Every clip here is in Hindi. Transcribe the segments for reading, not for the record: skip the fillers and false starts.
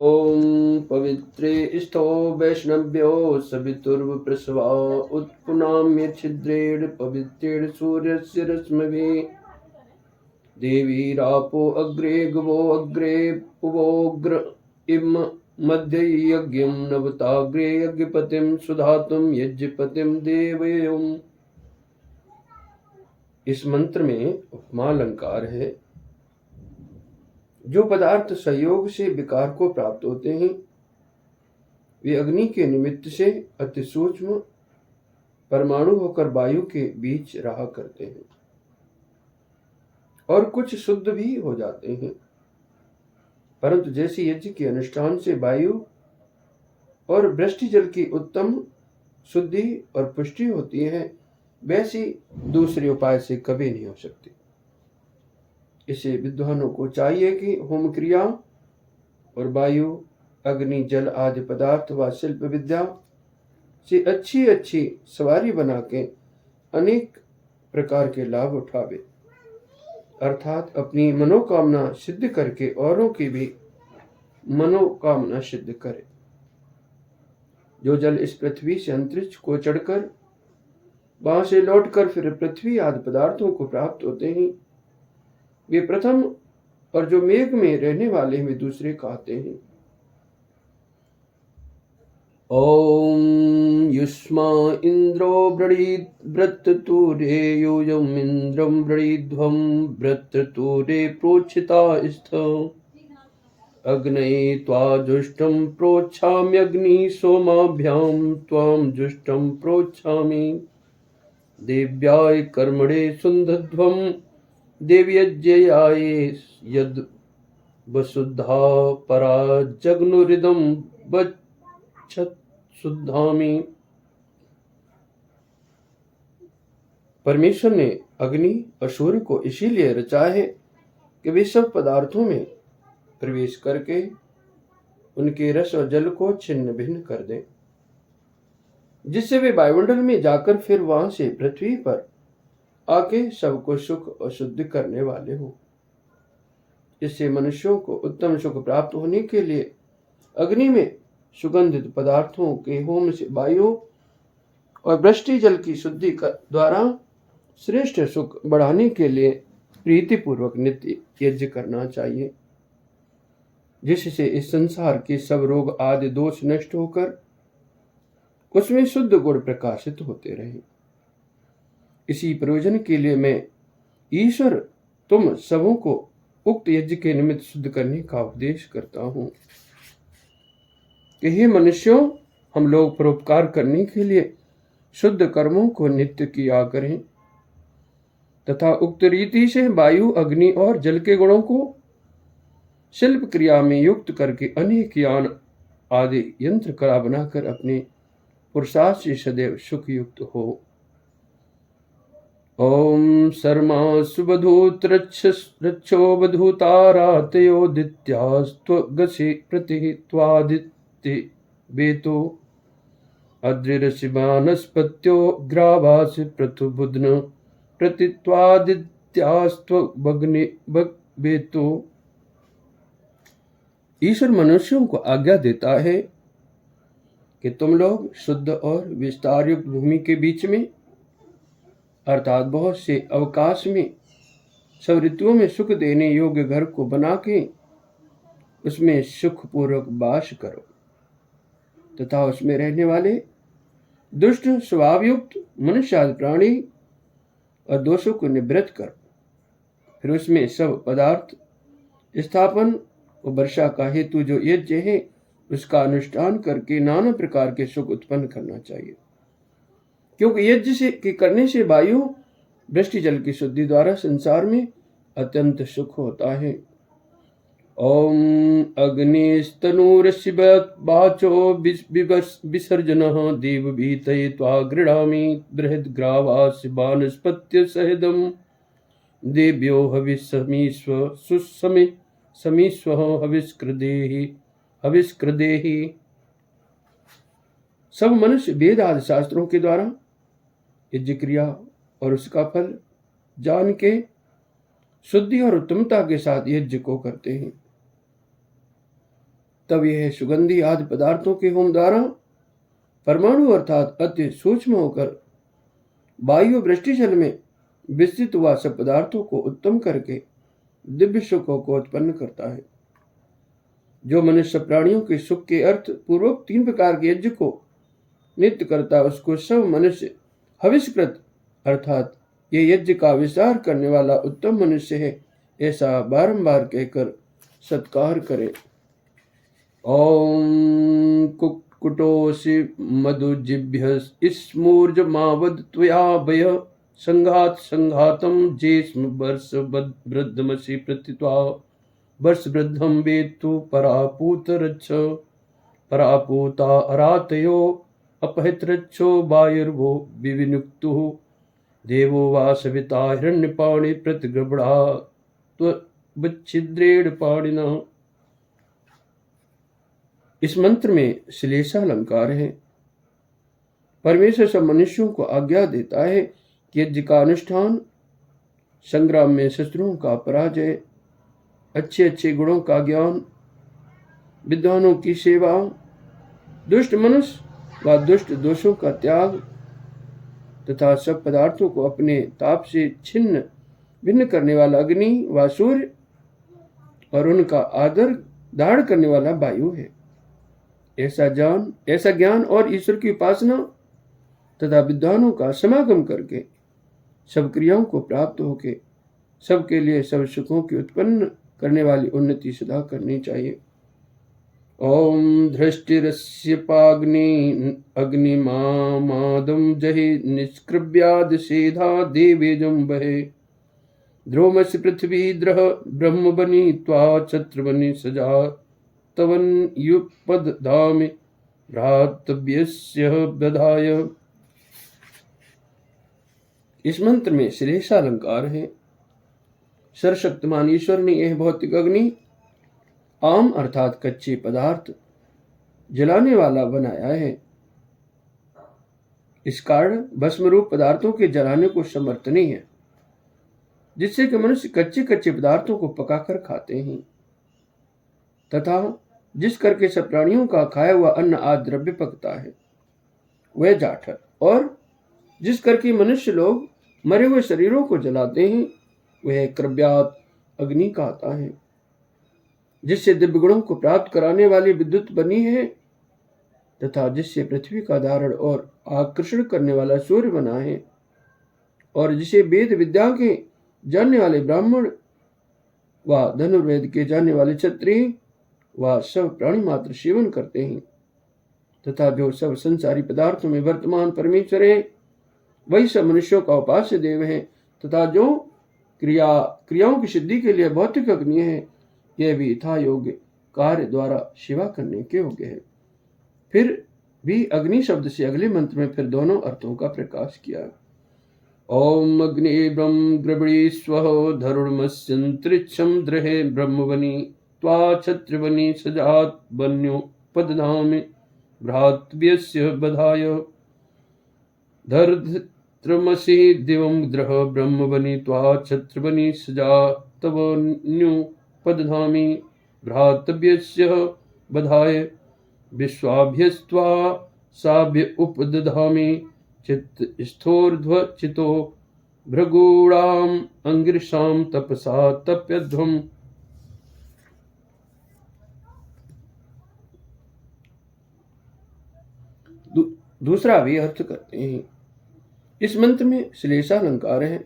ॐ पवित्रे स्थो वैष्णव्यो सवितुर्वप्रसवा उत्पुनाम्य छिद्रेण पवित्रेण सूर्यस्य रश्मिभिः देवीरापो अग्रे गवो अग्रे पुवोग्र इम मध्ये यज्ञं नवताग्रे यज्ञपतिं सुधातुं यज्ञपतिं देवयम्। इस मंत्र में उपमा अलंकार है। जो पदार्थ संयोग से विकार को प्राप्त होते हैं वे अग्नि के निमित्त से अति सूक्ष्म परमाणु होकर वायु के बीच रहा करते हैं और कुछ शुद्ध भी हो जाते हैं, परंतु जैसे यज्ञ के अनुष्ठान से वायु और वृष्टि जल की उत्तम शुद्धि और पुष्टि होती है, वैसी दूसरे उपाय से कभी नहीं हो सकती। इसे विद्वानों को चाहिए कि होम क्रिया और वायु अग्नि जल आदि पदार्थ व शिल्प विद्या से अच्छी अच्छी सवारी बना के अनेक प्रकार के लाभ उठावे, अर्थात अपनी मनोकामना सिद्ध करके औरों की भी मनोकामना सिद्ध करे। जो जल इस पृथ्वी से अंतरिक्ष को चढ़कर वहां से लौटकर फिर पृथ्वी आदि पदार्थों को प्राप्त होते हैं वे प्रथम, और जो मेघ में रहने वाले वे दूसरे कहते हैं। ओम युष्मा इंद्रो व्रणीत व्रततुरे यूयम इंद्रम व्रणीध्वम व्रततुरे प्रोक्षिता स्थ अग्नये त्वा जुष्टं प्रोक्षाम्यग्नि सोमाभ्यां त्वां जुष्टं प्रोक्षामि देव्याय कर्मणे सुन्दध्वं देव्यज्ञयाय यद वसुधा परा जग्नुरिदं वक्षत शुद्धामि। परमेश्वर ने अग्नि और सूर्य को इसीलिए रचा है कि वे सब पदार्थों में प्रवेश करके उनके रस और जल को छिन्न भिन्न कर दें, जिससे वे वायुमंडल में जाकर फिर वहां से पृथ्वी पर आके सबको सुख और शुद्ध करने वाले हों। इससे मनुष्यों को उत्तम सुख प्राप्त होने के लिए अग्नि में सुगंधित पदार्थों के होम से वायु और वृष्टि जल की शुद्धि द्वारा श्रेष्ठ सुख बढ़ाने के लिए प्रीतिपूर्वक नित्य यज्ञ करना चाहिए, जिससे इस संसार के सब रोग आदि दोष नष्ट होकर उसमें शुद्ध गुण प्रकाशित होते रहे। इसी प्रयोजन के लिए मैं ईश्वर तुम सबों को उक्त यज्ञ के निमित्त शुद्ध करने का उपदेश करता हूं कि हे मनुष्यों, हम लोग परोपकार करने के लिए शुद्ध कर्मों को नित्य किया करें तथा उक्त रीति से वायु अग्नि और जल के गुणों को शिल्प क्रिया में युक्त करके अनेक यान आदि यंत्र कला बनाकर अपने पुरुषार्थ से सदैव सुख युक्त हो। ओम शर्मा सुबधूत रक्षो बधूतारातयोदित्यास्त्वगसि प्रतिहित्वादित्य वेतो अद्रिरशिवानस्पत्यो ग्रावास पृथुबुध्न प्रतित्वादित्यास्त्वग्नि वेतो। ईश्वर मनुष्यों को आज्ञा देता है कि तुम लोग शुद्ध और विस्तार युक्त भूमि के बीच में अर्थात बहुत से अवकाश में सब ऋतुओं में सुख देने योग्य घर को बना के उसमें सुखपूर्वक वास करो तथा उसमें रहने वाले दुष्ट स्वभाव युक्त मनुष्य आदि प्राणी और दोषों को निवृत्त करो। फिर उसमें सब पदार्थ स्थापन और वर्षा का हेतु जो यज्ञ है उसका अनुष्ठान करके नाना प्रकार के सुख उत्पन्न करना चाहिए, क्योंकि यज्ञ से के करने से वायु वृष्टि जल की शुद्धि द्वारा संसार में अत्यंत सुख होता है। ओम अग्निस्तनूरशिवाचो विसर्जनः देवभीतये त्वा गृह्णामि बृहद्ग्रावास्य वानस्पत्य सहितं देव्यो हविस्समीस्व सुसमे समीस्व हविष्कृदेहि। सब मनुष्य वेद आदि शास्त्रों के द्वारा यज्ञ क्रिया और उसका फल जान के शुद्धि और उत्तमता के साथ यज्ञ को करते हैं तब यह सुगंधी आदि पदार्थों के होम द्वारा परमाणु अर्थात अति सूक्ष्म होकर वायु वृष्टि जल में विस्तृत हुआ सब पदार्थों को उत्तम करके दिव्य सुखों को उत्पन्न करता है। जो मनुष्य प्राणियों के सुख के अर्थ पूर्वक 3 प्रकार के यज्ञ को नित्य करता है, उसको सब मनुष्य हविष्कृत अर्थात ये यज्ञ का विस्तार करने वाला उत्तम मनुष्य है, ऐसा बारंबार कहकर सत्कार करे। ओम कुक्कुटोऽसि मधुजिभ्य स्मूर्जमावद त्वया भय संघात संघातम जेस्म वर्ष वृद्धमसि प्रतित्वा वर्ष वृद्धम वेत्तु परापूत रच्छ परापूता अरातयो अपहितरच्छो वायुर्वो विविनुक्तु देवो वा सविता हिरण्यपाणि प्रतिगृभणा त्वच्छिद्रेण पाणिना। इस मंत्र में श्लेषा अलंकार है। परमेश्वर सब मनुष्यों को आज्ञा देता है कि यज्ञ का अनुष्ठान, संग्राम में शत्रुओं का पराजय, अच्छे अच्छे गुणों का ज्ञान, विद्वानों की सेवा, दुष्ट मनुष्य व दुष्ट दोषों का त्याग तथा सब पदार्थों को अपने ताप से छिन्न भिन्न करने वाला अग्नि व सूर्य और उनका आदर धारण करने वाला वायु है। ऐसा ज्ञान और ईश्वर की उपासना तथा विद्वानों का समागम करके सब क्रियाओं को प्राप्त होके सबके लिए सब सुखों की उत्पन्न करने वाली उन्नति सदा करनी चाहिए। ओम धृष्टिरस्य पाग्नि अग्निमादम जहि निष्कृभ्याद सेधा देवेजम बहे ध्रुवमसि पृथ्वी द्रह ब्रह्म बनी त्वा छत्र बनी सजा तवन युपद धाम भ्रातव्यस्य बधाय। इस मंत्र में श्लेषा अलंकार है। सर्वशक्तिमान ईश्वर ने यह भौतिक अग्नि आम अर्थात कच्चे पदार्थ जलाने वाला बनाया है। इस कारण भस्म रूप पदार्थों के जलाने को समर्थ नहीं है, जिससे कि मनुष्य कच्चे कच्चे पदार्थों को पकाकर खाते हैं तथा जिस करके सब प्राणियों का खाया हुआ अन्न आदि द्रव्य पकता है वह जाठर, और जिस करके मनुष्य लोग मरे हुए शरीरों को जलाते हैं वह क्रव्यात अग्नि कहता है। जिससे दिव्य गुणों को प्राप्त कराने वाली विद्युत बनी है तथा जिससे पृथ्वी का धारण और आकर्षण करने वाला सूर्य बना है, और जिसे वेद विद्या के जानने वाले ब्राह्मण व धनुर्वेद के जानने वाले क्षत्रिय व सब प्राणी मात्र सेवन करते हैं, तथा जो सब संसारी पदार्थों में वर्तमान परमेश्वर है वही सब मनुष्यों का उपास्य देव है, तथा जो क्रियाओं की सिद्धि के लिए भौतिक अग्नि है यह भी यथा योग्य कार्य द्वारा सेवा करने के योग्य है। फिर भी अग्नि शब्द से अगले मंत्र में फिर दोनों अर्थों का प्रकाश किया। ओम अग्नि ब्रह्म ग्रबणी स्वह धरुणमस्यंतरिक्षम द्रहे ब्रह्मवनी त्वा छत्रवनी सजात बन्यो पदधाम भ्रातव्यस्य बधाय धर्त्रमसि दिवं द्रह ब्रह्मवनी त्वा छत्रवनी सजातवन्यो पदधामी भ्रातव्यस्य बधाय विश्वाभ्यस्त्वा साभ्य उपदधामि चित्त स्थोर्ध्व चितो भृगूणाम अंगिरसाम तपसा तप्यध्वम। दूसरा भी अर्थ करते हैं। इस मंत्र में श्लेषा अलंकार है।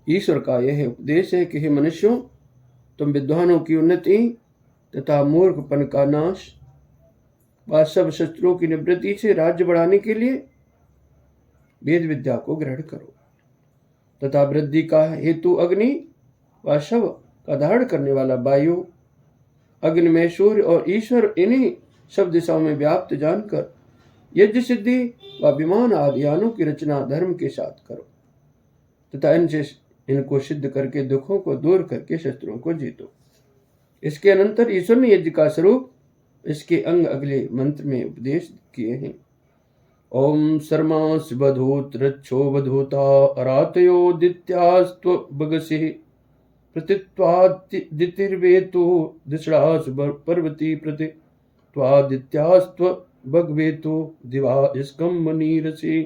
ईश्वर का यह उपदेश है कि हे मनुष्यों, तुम विद्वानों की उन्नति तथा मूर्खपन का नाश व सब शत्रुओं की निवृत्ति से राज्य बढ़ाने के लिए वेद विद्या को ग्रहण करो तथा वृद्धि का हेतु अग्नि व शव का धारण करने वाला वायु, अग्नि में सूर्य और ईश्वर इन्हीं सब दिशाओं में व्याप्त जानकर यज्ञ सिद्धि व विमान आदि यानों की रचना धर्म के साथ करो तथा इनको सिद्ध करके दुखों को दूर करके शत्रुओं को जीतो। इसके अनंतर ईश्वर ने यज्ञ का स्वरूप इसके अंग अगले मंत्र में उपदेश किए हैं। ओम सर्मास बधूत रच्छो बधूता अरातयो दित्यास्त्व बगसि प्रतित्वादितिर्वेतु दिशड़ास पर्वती प्रति त्वादित्यास्त्व भगवेतो दिवा स्कम्भ नीरसि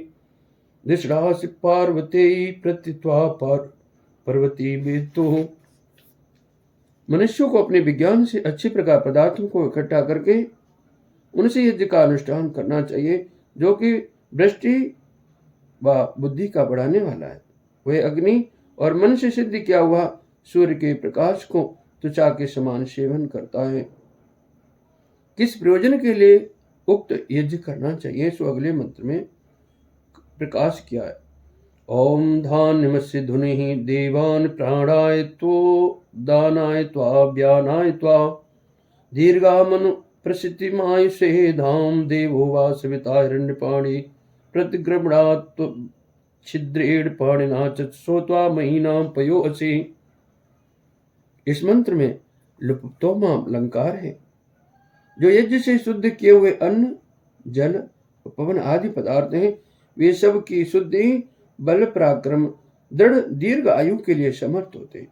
दिशरासि पार्वती प्रतित्वा पार्वती बेतो। मनुष्यों को अपने विज्ञान से अच्छी प्रकार पदार्थों को इकट्ठा करके उनसे यज्ञ का अनुष्ठान करना चाहिए, जो कि दृष्टि व बुद्धि का बढ़ाने वाला है। वह अग्नि और मन से सिद्ध किया हुआ सूर्य के प्रकाश को त्वचा के समान सेवन करता है। किस प्रयोजन के लिए उक्त यज्ञ करना चाहिए, सो अगले मंत्र में प्रकाश किया है। ओम धान्यमस्य धुनि देवान प्राणाय तो दानाय त्वा व्यानाय त्वा दीर्घामनु प्रसिद्धिमाय से धाम देवो वा सविता हिरण्यपाणि प्रतिगृह्णात् छिद्रेण पाणिना चोत्वा महीना पयो असि। इस मंत्र में लुप्तोमा अलंकार है। जो यज्ञ से शुद्ध किए हुए अन्न, जल, पवन आदि पदार्थ हैं, वे सब की शुद्धि, बल, पराक्रम, दृढ़ दीर्घ आयु के लिए समर्थ होते हैं।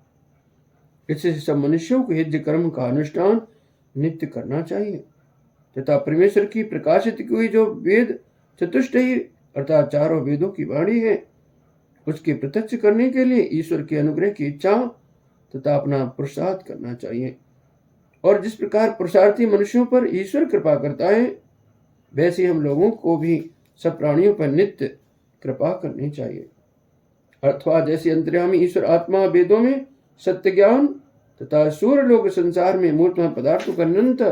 इससे सब मनुष्यों को यज्ञ कर्म का अनुष्ठान नित्य करना चाहिए तथा परमेश्वर की प्रकाशित की हुई जो वेद चतुष्टयी अर्थात चारों वेदों की वाणी है, उसके प्रत्यक्ष करने के लिए ईश्वर के अनुग्रह की इच्छा तथा अपना पुरुषार्थ करना चाहिए। और जिस प्रकार पुरुषार्थी मनुष्यों पर ईश्वर कृपा करता है, वैसे हम लोगों को भी सब प्राणियों पर नित्य कृपा करनी चाहिए। अर्थात जैसे अंतर्यामी ईश्वर आत्मा वेदों में सत्य ज्ञान तथा सूर्य लोक संसार में मूर्तमान पदार्थों का निरंतर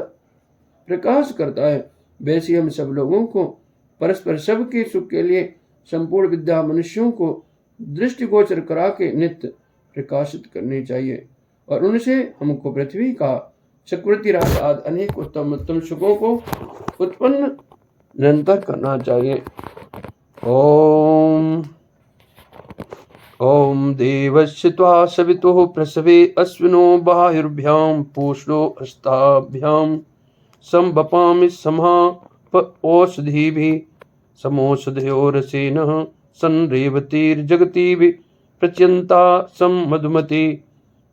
प्रकाश करता है, वैसे हम सब लोगों को परस्पर सबके सुख के लिए संपूर्ण विद्या मनुष्यों को दृष्टिगोचर करा के नित्य प्रकाशित करनी चाहिए और उनसे हमको पृथ्वी का चक्रवर्ती राज आदि अनेक उत्तम उत्तम सुखों को उत्पन्न निरंतर करना चाहिए। ओम ओम देवस्य त्वा सवितुः प्रसवे अश्विनो बाहुर्भ्यां पूषो हस्ताभ्यां संवपामि समहा ओषधिभिः समोषधयोरसेनः संरेवतीर्जगति प्रच्यन्ता सम मधुमती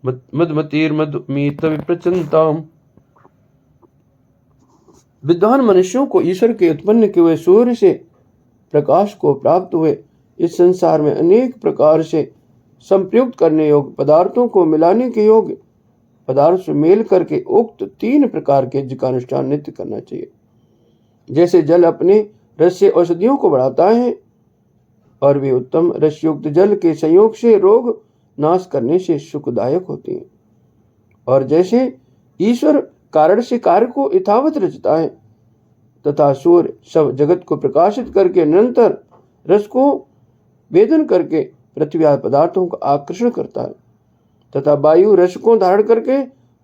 मधुमतीर्मधुमीत प्रचन्ताम्। विद्वान मनुष्यों को ईश्वर के उत्पन्न किए हुए सूर्य से प्रकाश को प्राप्त हुए इस संसार में अनेक प्रकार से संप्रयुक्त करने योग्य पदार्थों को मिलाने के योग्य पदार्थ से मेल करके उक्त 3 प्रकार के यज्ञ का अनुष्ठान नित्य करना चाहिए। जैसे जल अपने रस से औषधियों को बढ़ाता है और वे उत्तम रसयुक्त जल के संयोग से रोग नाश करने से सुखदायक होती हैं, और जैसे ईश्वर कारण से कार्य को यथावत रचता है तथा सूर्य सब जगत को प्रकाशित करके निरंतर रस को वेदन करके पृथ्वी आदि पदार्थों का आकर्षण करता है तथा वायु रस को धारण करके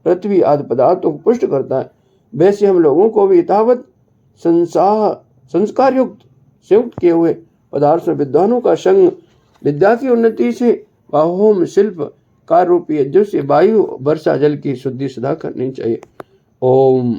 पृथ्वी आदि पदार्थों को पुष्ट करता है, वैसे हम लोगों को भी यथावत संस्कार युक्त संयुक्त किए हुए पदार्थ में विद्वानों का संग विद्या की उन्नति से होम शिल्प कार्य रूपी यज्ञों से वायु वर्षा जल की शुद्धि सदा करनी चाहिए। ओम।